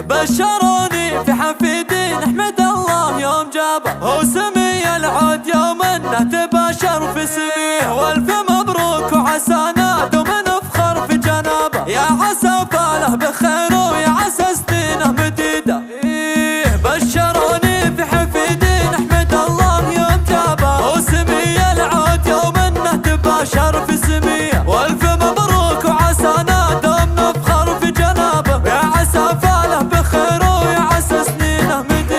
بشروني في حفيدين احمد الله يوم جابه وسمي العود يوم انه تباشر في سميه، والف مبروك وعسانا دوم نفخر في جنابه، يا عسى فاله بخير ويا عسى سنينه مديده. بشروني في حفيدين احمد الله يوم جابه وسمي العود يوم انه تباشر في سميه، والف مبروك وعسانا دوم نفخر في جنابه، يا عسى فاله بخير ويا عسى سنينه مديده.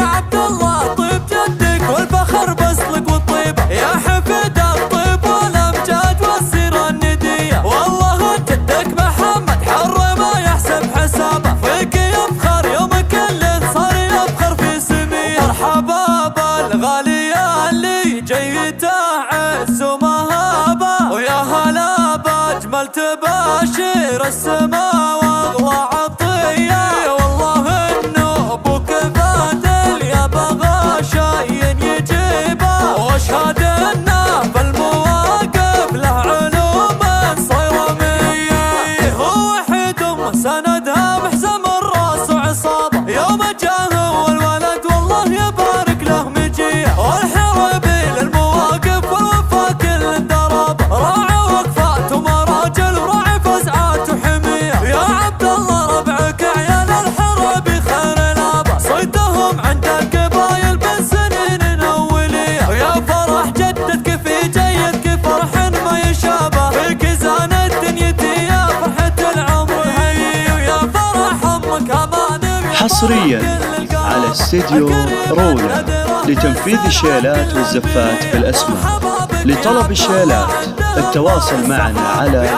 يا عبد الله طيب جدك والفخر بسلك والطيبه، يا حفيد الطيب والامجاد والسيره النديه، والله جدك محمد حر ما يحسب حسابه، فيك يفخر يوم كل صار يفخر في سميه. مرحبا بالغاليه اللي جاي تعز ومهابه، ويا هلا باجمل تباشر السما واغلى عطيه، والله انه ابوك فادل يا بغى شاين يجيبه، واشهد انه بالمواقف له علوم صيرميه، هو وحيد امه سندها محزم الراس وعصابه، يوم جاه والولد والله يبارك له مجيه، والحربي للمواقف والوفا كل درابه، راعي وقفات ومراجل وراعي فزعات وحميه، يا عبد الله ربعك عيال الحربي خير لابه، صيدهم عند القبايل من سنين اوليه، ويا فرح جدتك في جيدك فرح ما يشابه، فيك زانت دنيتي يا فرحة العمر هي، ويا فرح امك امان حصريا على استديو رولا لتنفيذ الشيلات والزفات بالأسماء. لطلب الشيلات التواصل معنا على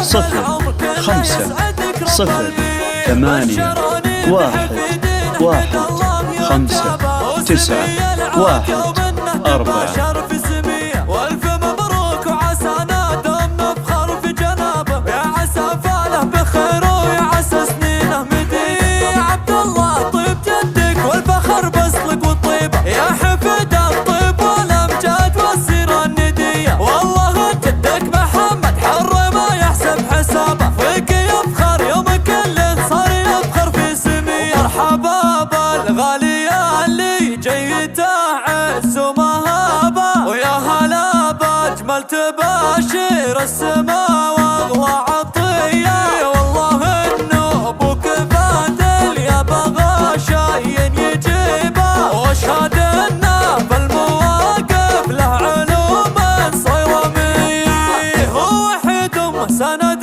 050 والف مبروك وعسانا دوم نفخر في جنابه، يا عسى فاله بخير ويا عسى سنينه مديه. يا عبد الله طيب جدك والفخر بسلك والطيبه، يا حفيد الطيب والامجاد والسيره النديه، والله جدك محمد حر ما يحسب حسابه، فيك يفخر يوم كل صار يفخر في سميه. مرحبا بالغاليه اللي جاي تعز ومهابه، ويا هلا باجمل تباشر السما واغلى عطيه، والله انه ابوك فادل يا بغى شاين يجيبه، واشهد انه بالمواقف له علوم صيرميه، هو وحيد امه سند